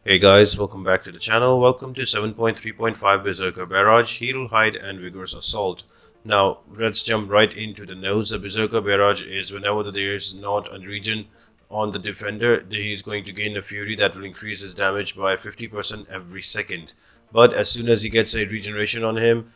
Hey guys, welcome back to the channel. Welcome to 7.3.5 Berserker Barrage, Heal, Hide and Vigorous Assault. Now, let's jump right into the nose. The Berserker Barrage is whenever there is not a regen on the defender, he's going to gain a fury that will increase his damage by 50% every second. But as soon as he gets a regeneration on him,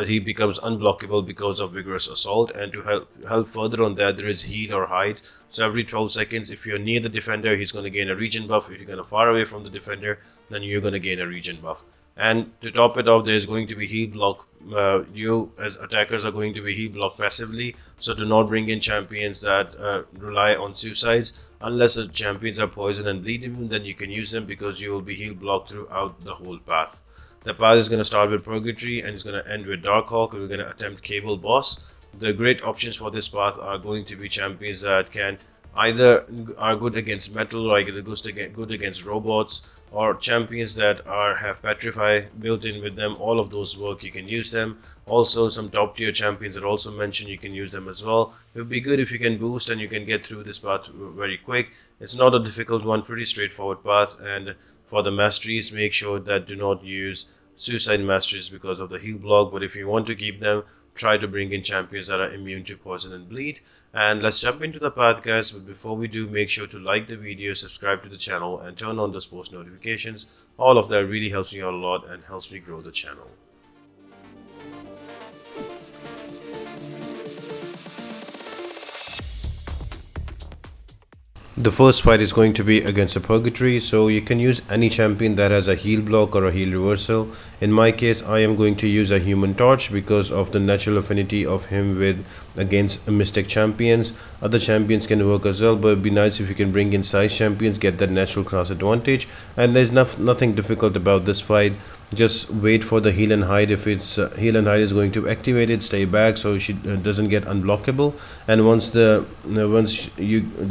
he becomes unblockable because of Vigorous Assault. And to help further on that, there is Heal or Hide. So every 12 seconds, if you're near the defender, he's going to gain a regen buff. If you're going to far away from the defender, then you're going to gain a regen buff. And to top it off, there's going to be heal block. You as attackers are going to be heal block passively, so do not bring in champions that rely on suicides. Unless the champions are poison and bleed immune, then you can use them because you will be heal blocked throughout the whole path. The path is going to start with Purgatory and it's going to end with Darkhawk. We're going to attempt Cable Boss. The great options for this path are going to be champions that can either are good against metal, or good against robots, or champions that have Petrify built in with them. All of those work, you can use them. Also, some top tier champions are also mentioned, you can use them as well. It would be good if you can boost and you can get through this path very quick. It's not a difficult one, pretty straightforward path. And for the masteries, make sure that do not use suicide masteries because of the heal block, but if you want to keep them, try to bring in champions that are immune to poison and bleed. And let's jump into the path, guys. But before we do, make sure to like the video, subscribe to the channel and turn on those post notifications. All of that really helps me out a lot and helps me grow the channel. The first fight is going to be against a Purgatory, so you can use any champion that has a heal block or a heal reversal. In my case, I am going to use a Human Torch because of the natural affinity of him against mystic champions. Other champions can work as well, but it'd be nice if you can bring in size champions, get that natural class advantage. And there's nothing difficult about this fight. Just wait for the heal and hide. If it's heal and hide is going to activate it, stay back so she doesn't get unblockable. And once the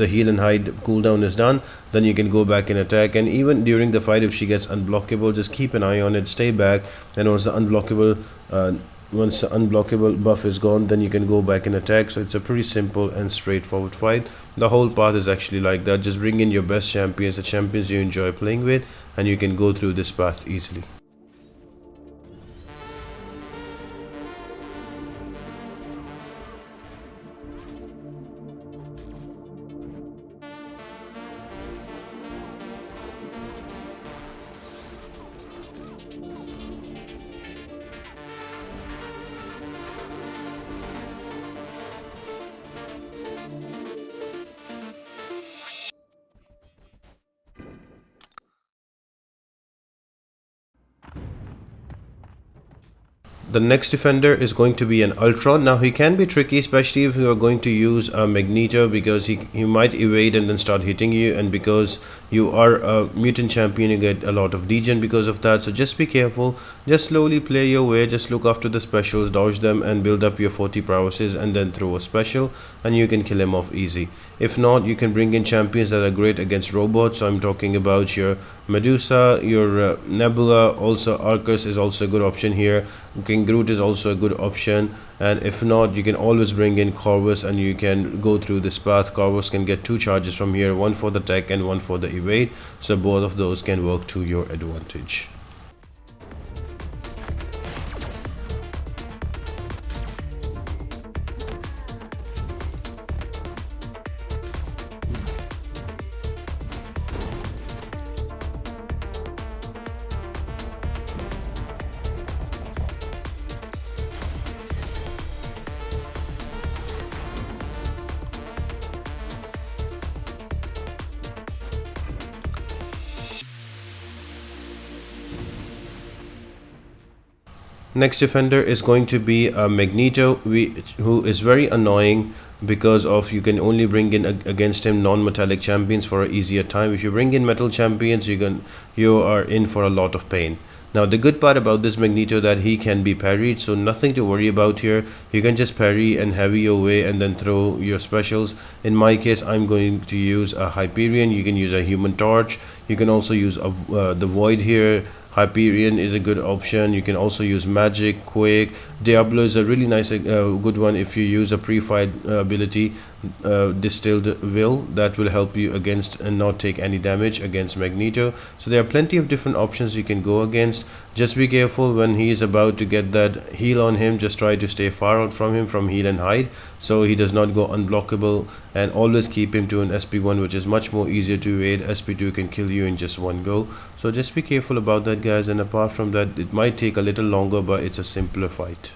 heal and hide cooldown is done, then you can go back and attack. And even during the fight, if she gets unblockable, just keep an eye on it, stay back. And once the unblockable buff is gone, then you can go back and attack. So it's a pretty simple and straightforward fight. The whole path is actually like that. Just bring in your best champions, the champions you enjoy playing with, and you can go through this path easily. The next defender is going to be an Ultron. Now he can be tricky, especially if you are going to use a Magneto, because he might evade and then start hitting you, and because you are a mutant champion you get a lot of degen because of that. So just be careful, just slowly play your way, just look after the specials, dodge them and build up your 40 prowesses and then throw a special and you can kill him off easy. If not, you can bring in champions that are great against robots. So I'm talking about your Medusa, your Nebula. Also Arcus is also a good option here. King Groot is also a good option. And if not, you can always bring in Corvus and you can go through this path. Corvus can get 2 charges from here, one for the tech and one for the evade, so both of those can work to your advantage. Next defender is going to be Magneto, who is very annoying because of you can only bring in against him non-metallic champions for an easier time. If you bring in metal champions, you are in for a lot of pain. Now the good part about this Magneto that he can be parried, so nothing to worry about here. You can just parry and heavy your way and then throw your specials. In my case, I'm going to use a Hyperion. You can use a Human Torch. You can also use the Void here. Hyperion is a good option. You can also use Magic, Quake. Diablo is a really nice good one if you use a pre-fight ability. distilled will that will help you against and not take any damage against Magneto. So there are plenty of different options you can go against. Just be careful when he is about to get that heal on him. Just try to stay far out from him from heal and hide, so he does not go unblockable, and always keep him to an SP1, which is much more easier to evade. SP2 can kill you in just one go, so just be careful about that, guys. And apart from that, it might take a little longer, but it's a simpler fight.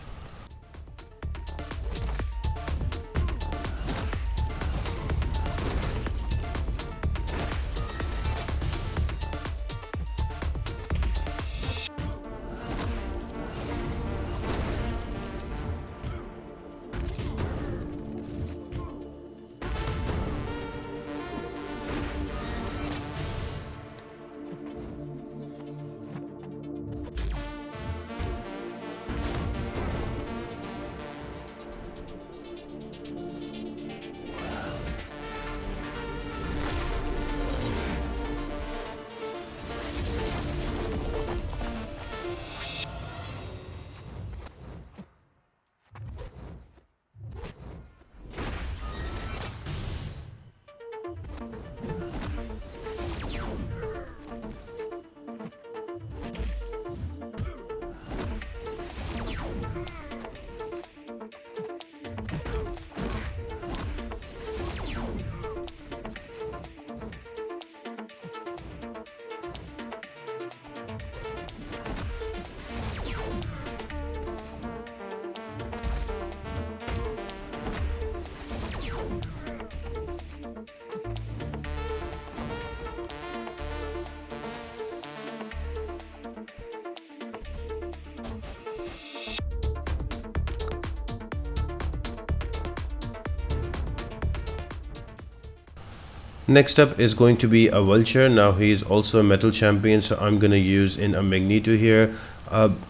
Next up is going to be a Vulture. Now he is also a metal champion, so I'm gonna use in a Magneto here.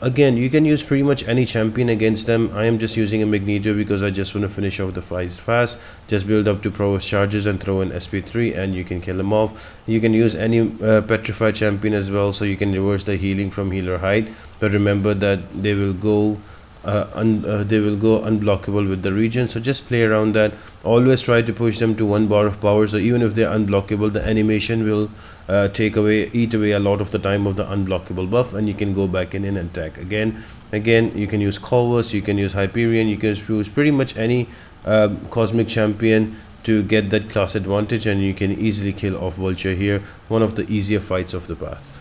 Again, you can use pretty much any champion against them. I am just using a Magneto because I just want to finish off the fight fast. Just build up to prowess charges and throw in SP3 and you can kill them off. You can use any petrified champion as well, so you can reverse the healing from healer hide. But remember that they will go unblockable with the region, so just play around that. Always try to push them to 1 bar of power, so even if they're unblockable, the animation will eat away a lot of the time of the unblockable buff, and you can go back in and attack again. You can use Corvus, you can use Hyperion, you can use pretty much any cosmic champion to get that class advantage, and you can easily kill off Vulture here. One of the easier fights of the path.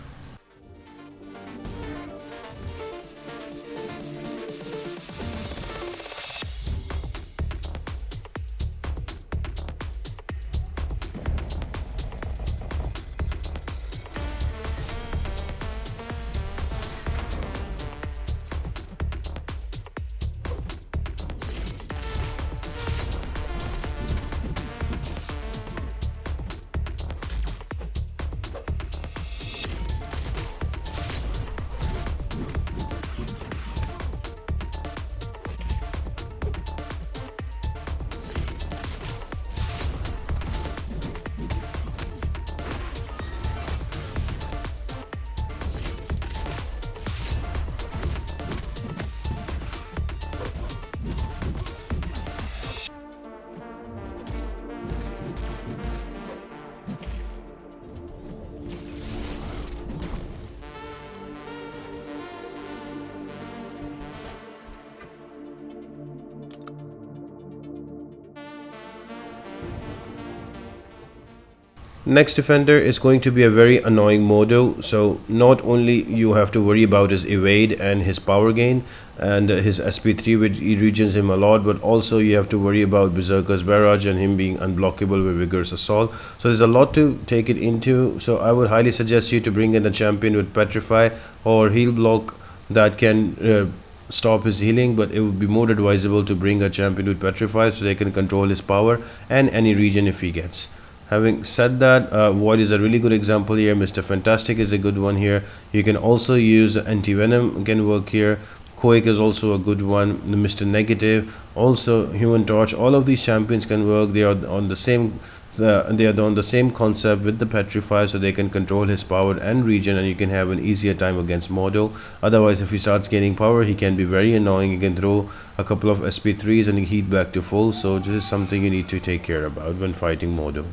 Next defender is going to be a very annoying Mordo. So not only you have to worry about his evade and his power gain and his SP3, which regens him a lot, but also you have to worry about Berserker's Barrage and him being unblockable with Vigorous Assault. So there's a lot to take it into. So I would highly suggest you to bring in a champion with Petrify or Heal Block that can stop his healing, but it would be more advisable to bring a champion with Petrify so they can control his power and any regen if he gets. Having said that, Void is a really good example here. Mr. Fantastic is a good one here. You can also use Anti-Venom, can work here. Quake is also a good one. Mr. Negative, also Human Torch. All of these champions can work. They are on the same they are on the same concept with the Petrify, so they can control his power and regen, and you can have an easier time against Mordo. Otherwise, if he starts gaining power, he can be very annoying. You can throw a couple of SP3s and heat back to full. So this is something you need to take care about when fighting Mordo.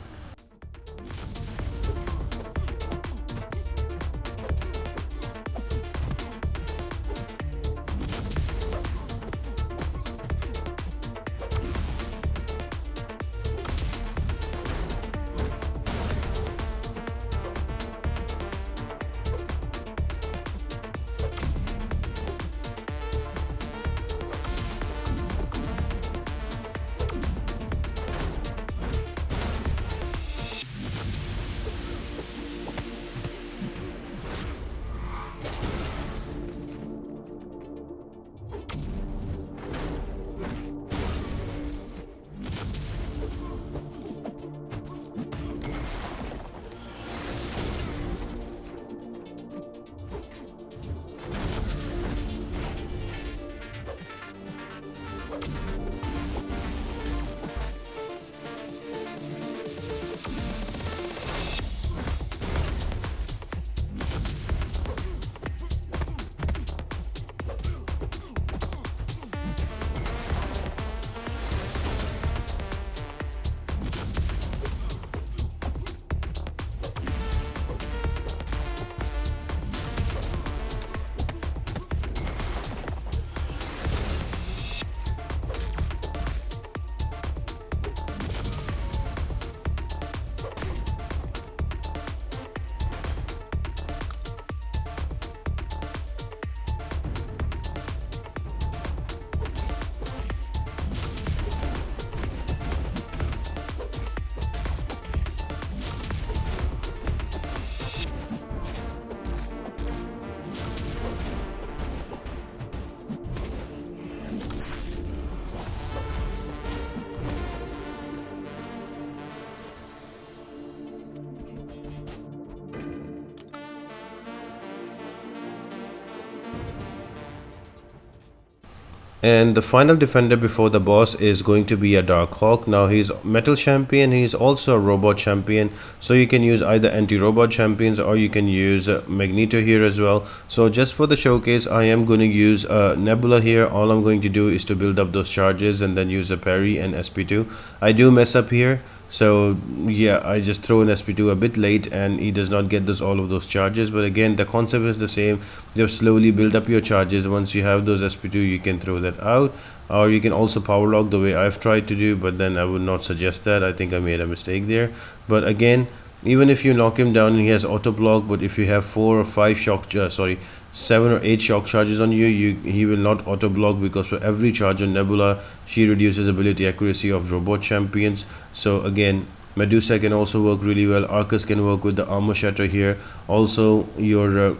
And the final defender before the boss is going to be a Darkhawk. Now he's metal champion, he's also a robot champion, so you can use either anti-robot champions or you can use Magneto here as well. So just for the showcase, I am going to use Nebula here. All I'm going to do is to build up those charges and then use a parry and SP2. I do mess up here, so yeah, I just throw an SP2 a bit late and he does not get all of those charges. But again, the concept is the same. You slowly build up your charges. Once you have those SP2, you can throw that out, or you can also power lock the way I've tried to do, but then I would not suggest that. I think I made a mistake there. But again, even if you knock him down and he has auto block, but if you have 4 or 5 shock 7 or 8 shock charges on you, he will not auto block, because for every charge on Nebula, she reduces ability accuracy of robot champions. So again, Medusa can also work really well. Arcus can work with the armor shatter here. Also your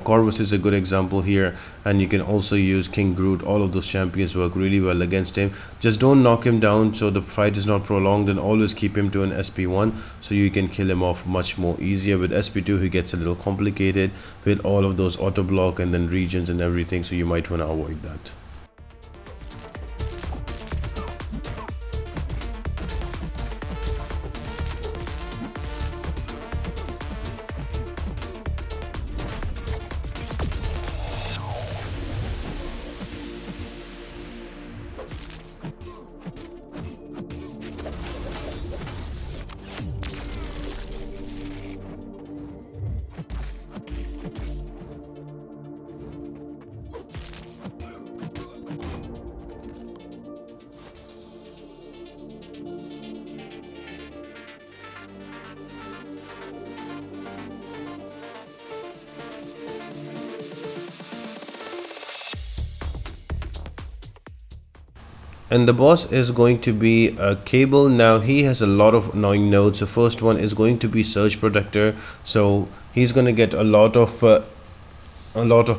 Corvus is a good example here, and you can also use King Groot. All of those champions work really well against him. Just don't knock him down so the fight is not prolonged, and always keep him to an SP1 so you can kill him off much more easier. With SP2 he gets a little complicated with all of those auto block and then regions and everything, so you might want to avoid that. And the boss is going to be a Cable. Now he has a lot of annoying nodes. The first one is going to be Surge Protector, so he's going to get a lot of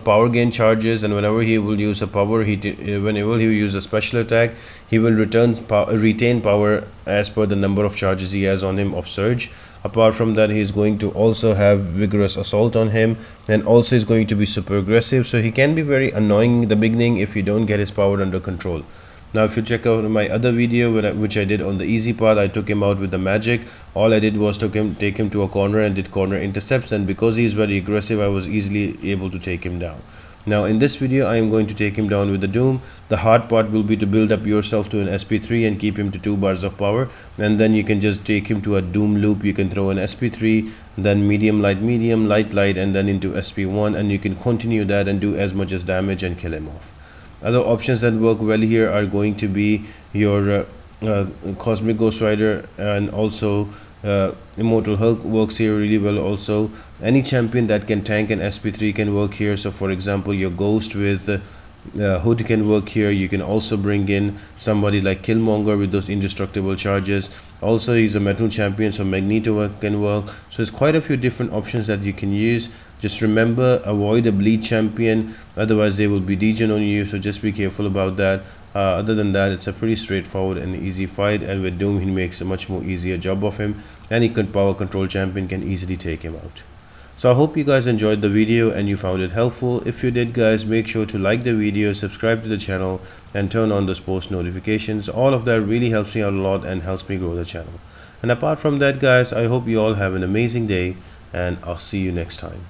power gain charges, and whenever he will use a power, whenever he will use a special attack, he will retain power as per the number of charges he has on him of Surge. Apart from that, he is going to also have Vigorous Assault on him, and also is going to be super aggressive, so he can be very annoying in the beginning if you don't get his power under control. Now if you check out my other video which I did on the easy part, I took him out with the magic. All I did was take him to a corner and did corner intercepts, and because he is very aggressive, I was easily able to take him down. Now in this video I am going to take him down with the Doom. The hard part will be to build up yourself to an SP3 and keep him to 2 bars of power, and then you can just take him to a Doom loop. You can throw an SP3, then medium, light, light, and then into SP1, and you can continue that and do as much as damage and kill him off. Other options that work well here are going to be your Cosmic Ghost Rider, and also Immortal Hulk works here really well. Also, any champion that can tank an SP3 can work here. So for example, your Ghost with Hood can work here. You can also bring in somebody like Killmonger with those indestructible charges. Also, he's a metal champion, so Magneto can work. So there's quite a few different options that you can use. Just remember, avoid a bleed champion, otherwise they will be degen on you, so just be careful about that. Other than that, it's a pretty straightforward and easy fight, and with Doom he makes a much more easier job of him. Any power control champion can easily take him out. So I hope you guys enjoyed the video and you found it helpful. If you did, guys, make sure to like the video, subscribe to the channel, and turn on those post notifications. All of that really helps me out a lot and helps me grow the channel. And apart from that, guys, I hope you all have an amazing day, and I'll see you next time.